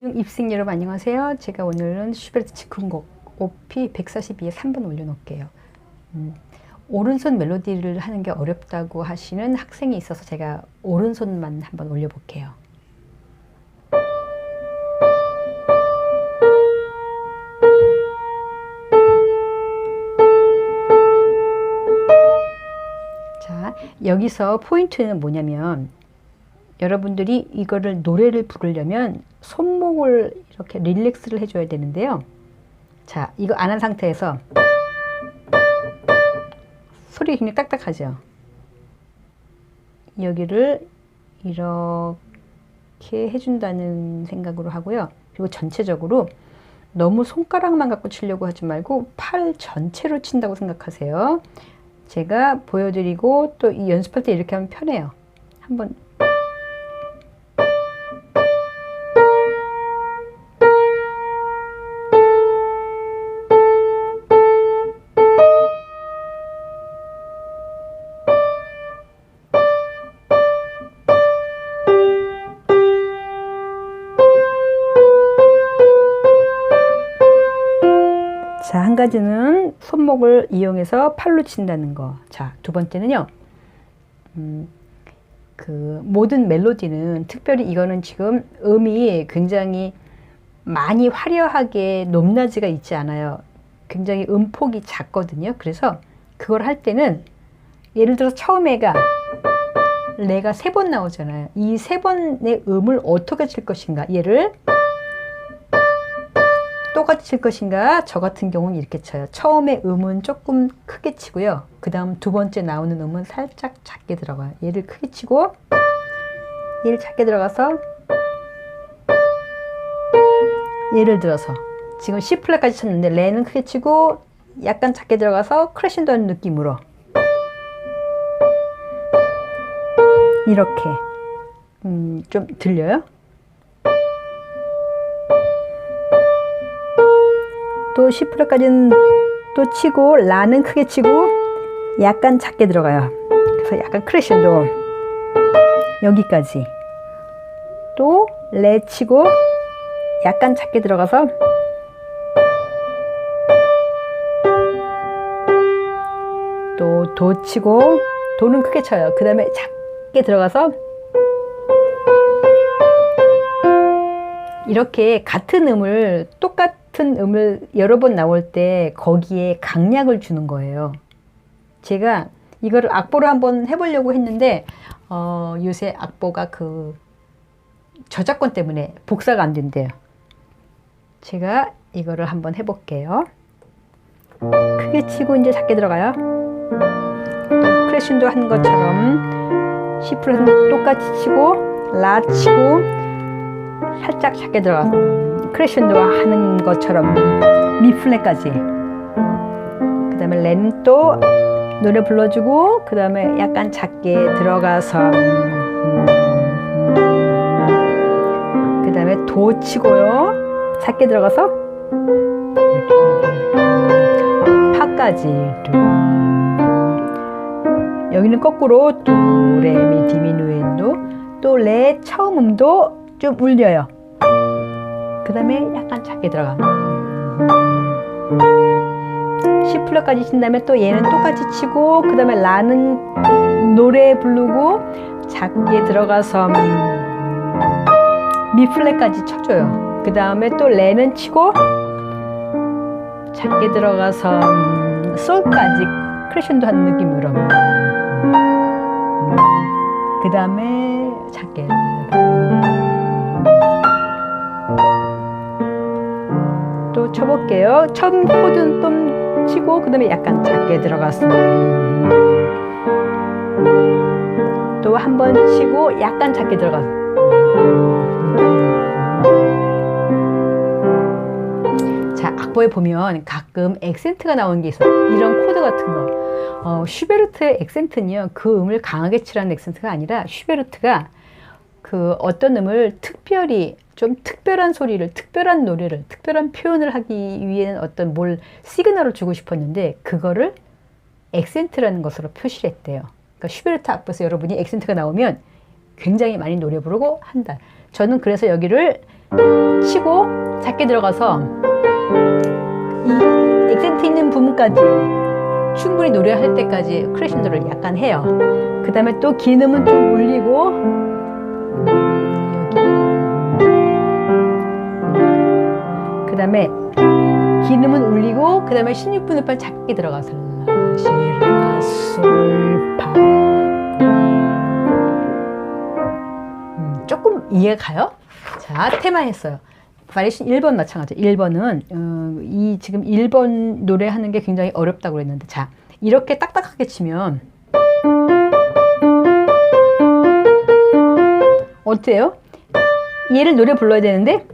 입생 여러분 안녕하세요. 제가 오늘은 슈베르트 즉흥곡 OP 142에 3번 올려놓을게요. 오른손 멜로디를 하는 게 어렵다고 하시는 학생이 있어서 제가 오른손만 한번 올려볼게요. 자, 여기서 포인트는 뭐냐면 여러분들이 이거를 노래를 부르려면 손목을 이렇게 릴렉스를 해줘야 되는데요. 자, 이거 안 한 상태에서 소리가 굉장히 딱딱하죠. 여기를 이렇게 해준다는 생각으로 하고요. 그리고 전체적으로 너무 손가락만 갖고 치려고 하지 말고 팔 전체로 친다고 생각하세요. 제가 보여드리고 또 이 연습할 때 이렇게 하면 편해요. 한번 자, 한 가지는 손목을 이용해서 팔로 친다는 거. 자, 두 번째는요. 그 모든 멜로디는 특별히 이거는 지금 음이 굉장히 많이 화려하게 높낮이가 있지 않아요. 굉장히 음폭이 작거든요. 그래서 그걸 할 때는 예를 들어서 처음에가 레가 3번 나오잖아요. 이 3번의 음을 어떻게 칠 것인가. 얘를 똑같이 칠 것인가. 저 같은 경우는 이렇게 쳐요. 처음에 음은 조금 크게 치고요. 그 다음 두 번째 나오는 음은 살짝 작게 들어가요. 얘를 크게 치고 얘를 작게 들어가서 예를 들어서 지금 C 플랫까지 쳤는데 레는 크게 치고 약간 작게 들어가서 크레신도 하는 느낌으로 이렇게 좀 들려요? 또 C 플랫까지는 또 치고 라는 크게 치고 약간 작게 들어가요. 그래서 약간 크레션도 여기까지 또 레 치고 약간 작게 들어가서 또 도 치고 도는 크게 쳐요. 그 다음에 작게 들어가서 이렇게 같은 음을 똑같은 음을 여러 번 나올 때 거기에 강약을 주는 거예요. 제가 이거를 악보로 한번 해보려고 했는데 요새 악보가 그 저작권 때문에 복사가 안 된대요. 제가 이거를 한번 해볼게요. 크게 치고 이제 작게 들어가요. 크레신도 한 것처럼 C 플랫은 똑같이 치고 라 치고 살짝 작게 들어가서 크레션도 하는 것처럼 미 플랫까지. 그 다음에 레는 또 노래 불러주고 그 다음에 약간 작게 들어가서 그 다음에 도 치고요. 작게 들어가서 파까지. 여기는 거꾸로 도, 레, 미, 디, 미, 누, 엔, 도. 또 레 처음 음도 좀 울려요. 그 다음에 약간 작게 들어가. C 플랫까지 친 다음에 또 얘는 똑같이 치고 그 다음에 라는 노래 부르고 작게 들어가서 미 플랫까지 쳐줘요. 그 다음에 또 레는 치고 작게 들어가서 솔까지 크레션도 하는 느낌으로 그 다음에 작게 또 쳐볼게요. 처음 코드는 좀 치고 그 다음에 약간 작게 들어갔어. 또 한 번 치고 약간 작게 들어갔어. 자, 악보에 보면 가끔 액센트가 나오는 게 있어요. 이런 코드 같은 거. 슈베르트의 액센트는요, 그 음을 강하게 치라는 액센트가 아니라 슈베르트가 그 어떤 음을 특별히 좀 특별한 소리를, 특별한 노래를, 특별한 표현을 하기 위해는 어떤 뭘 시그널을 주고 싶었는데 그거를 액센트라는 것으로 표시를 했대요. 그러니까 슈베르트 악보에서 여러분이 액센트가 나오면 굉장히 많이 노래 부르고 한다. 저는 그래서 여기를 치고 작게 들어가서 이 액센트 있는 부분까지 충분히 노래할 때까지 크레션도를 약간 해요. 그 다음에 또 긴 음은 좀 올리고 그 다음에 긴 음은 올리고 그 다음에 16분음만 작게 들어가서 라, 시, 라, 솔, 파. 조금 이해가 가요? 자, 테마 했어요. 바리에이션 1번 마찬가지. 1번은 이 지금 1번 노래하는 게 굉장히 어렵다고 그랬는데, 자, 이렇게 딱딱하게 치면 어때요? 얘를 노래 불러야 되는데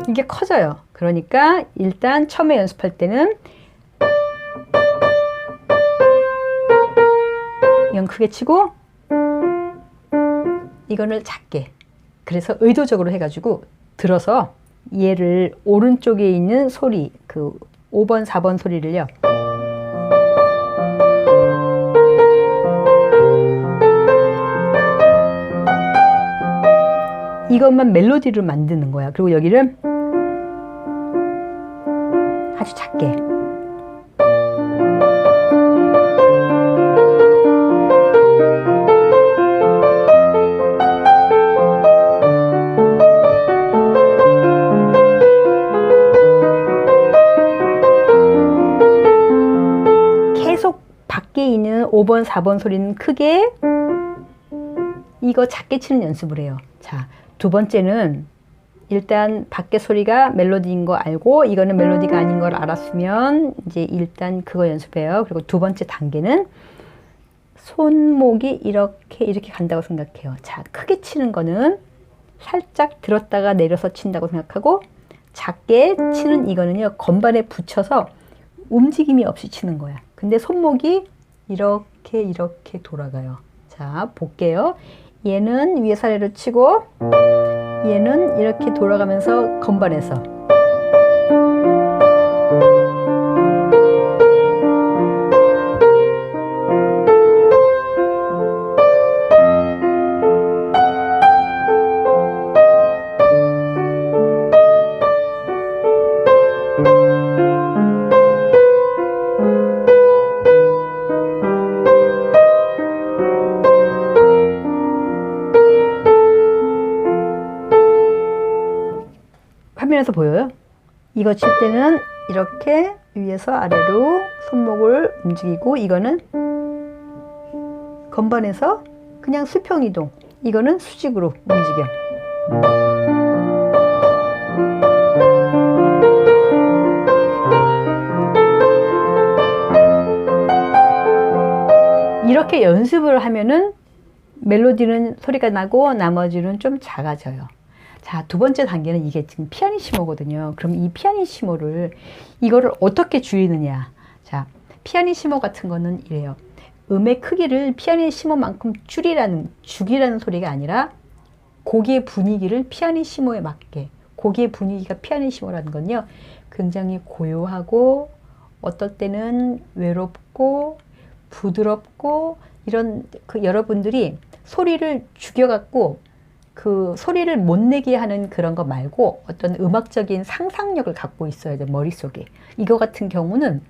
이게 커져요. 그러니까 일단 처음에 연습할 때는 이건 크게 치고 이거를 작게. 그래서 의도적으로 해가지고 들어서 얘를 오른쪽에 있는 소리, 그 5번, 4번 소리를요. 이것만 멜로디로 만드는 거야. 그리고 여기를 아주 작게. 계속 밖에 있는 5번, 4번 소리는 크게, 이거 작게 치는 연습을 해요. 자, 두 번째는 일단 밖에 소리가 멜로디인 거 알고 이거는 멜로디가 아닌 걸 알았으면 이제 일단 그거 연습해요. 그리고 두 번째 단계는 손목이 이렇게 간다고 생각해요. 자, 크게 치는 거는 살짝 들었다가 내려서 친다고 생각하고, 작게 치는 이거는요, 건반에 붙여서 움직임이 없이 치는 거야. 근데 손목이 이렇게 돌아가요. 자, 볼게요. 얘는 위에서 아래로 치고 얘는 이렇게 돌아가면서 건반에서. 화면에서 보여요? 이거 칠 때는 이렇게 위에서 아래로 손목을 움직이고, 이거는 건반에서 그냥 수평 이동, 이거는 수직으로 움직여. 이렇게 연습을 하면은 멜로디는 소리가 나고 나머지는 좀 작아져요. 자, 두 번째 단계는 이게 지금 피아니시모거든요. 그럼 이 피아니시모를, 이거를 어떻게 줄이느냐. 자, 피아니시모 같은 거는 이래요. 음의 크기를 피아니시모만큼 죽이라는 소리가 아니라 곡의 분위기를 피아니시모에 맞게. 곡의 분위기가 피아니시모라는 건요, 굉장히 고요하고 어떨 때는 외롭고 부드럽고 이런, 그 여러분들이 소리를 죽여갖고 그 소리를 못 내게 하는 그런 거 말고 어떤 음악적인 상상력을 갖고 있어야 돼, 머릿속에. 이거 같은 경우는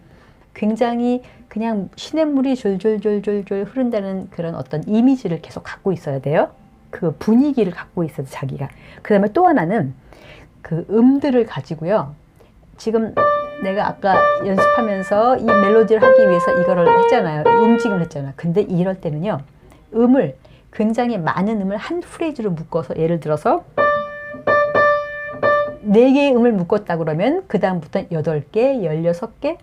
굉장히 그냥 시냇물이 졸졸졸졸 흐른다는 그런 어떤 이미지를 계속 갖고 있어야 돼요. 그 분위기를 갖고 있어도 자기가. 그 다음에 또 하나는 그 음들을 가지고요. 지금 내가 아까 연습하면서 이 멜로디를 하기 위해서 이거를 했잖아요. 움직임을 했잖아요. 근데 이럴 때는요, 음을 굉장히 많은 음을 한 프레이즈로 묶어서, 예를 들어서 4개의 음을 묶었다 그러면 그 다음부터는 8개, 16개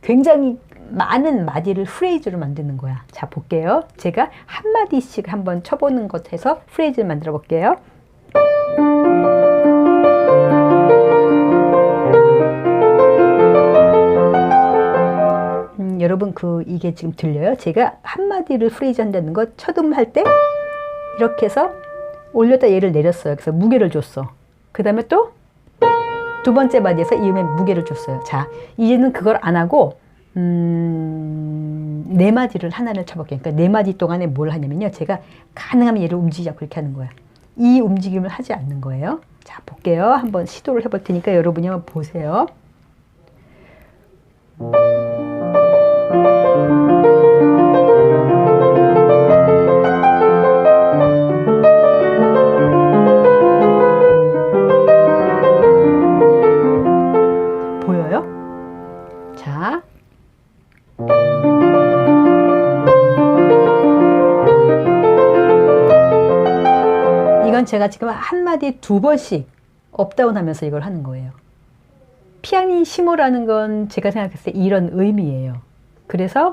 굉장히 많은 마디를 프레이즈로 만드는 거야. 자, 볼게요. 제가 한 마디씩 한번 쳐보는 것 해서 프레이즈를 만들어 볼게요. 여러분, 이게 지금 들려요? 제가 한마디를 프레이즈 한다는 거, 첫 음 할 때 이렇게 해서 올렸다 얘를 내렸어요. 그래서 무게를 줬어. 그 다음에 또 두 번째 마디에서 이 음에 무게를 줬어요. 자, 이제는 그걸 안 하고 네 마디를 하나를 쳐볼게요. 그러니까 네 마디 동안에 뭘 하냐면요. 제가 가능하면 얘를 움직이지 않고 이렇게 하는 거예요. 이 움직임을 하지 않는 거예요. 자, 볼게요. 한번 시도를 해볼 테니까 여러분이 한번 보세요. 보여요? 자. 이건 제가 지금 한마디 두 번씩 업다운 하면서 이걸 하는 거예요. 피아니시모라는 건 제가 생각했을 때 이런 의미예요. 그래서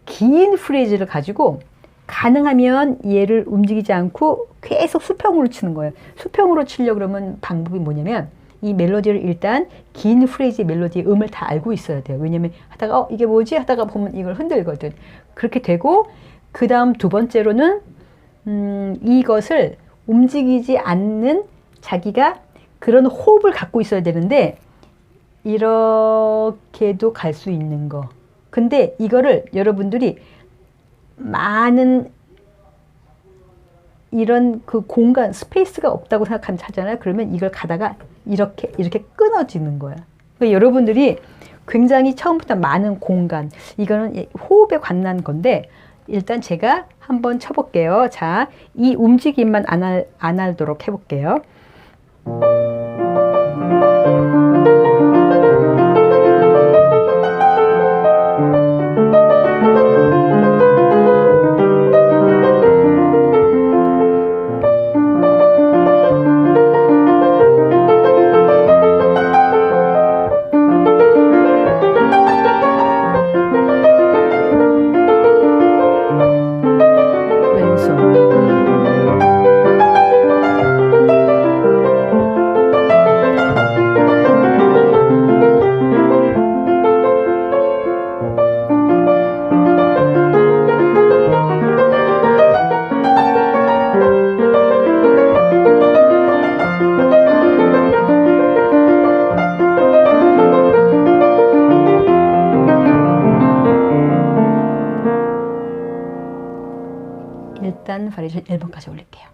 긴 프레이즈를 가지고 가능하면 얘를 움직이지 않고 계속 수평으로 치는 거예요. 수평으로 치려고 그러면 방법이 뭐냐면 이 멜로디를 일단 긴 프레이즈 멜로디의 음을 다 알고 있어야 돼요. 왜냐면 하다가 이게 뭐지? 하다가 보면 이걸 흔들거든. 그렇게 되고 그 다음 두 번째로는 이것을 움직이지 않는 자기가 그런 호흡을 갖고 있어야 되는데 이렇게도 갈 수 있는 거. 근데 이거를 여러분들이 많은 이런 그 공간, 스페이스가 없다고 하잖아요. 그러면 이걸 가다가 이렇게 끊어지는 거야. 그러니까 여러분들이 굉장히 처음부터 많은 공간, 이거는 호흡에 관한 건데 일단 제가 한번 쳐볼게요. 자, 이 움직임만 안 하도록 해볼게요. 일단 바리에이션 1번까지 올릴게요.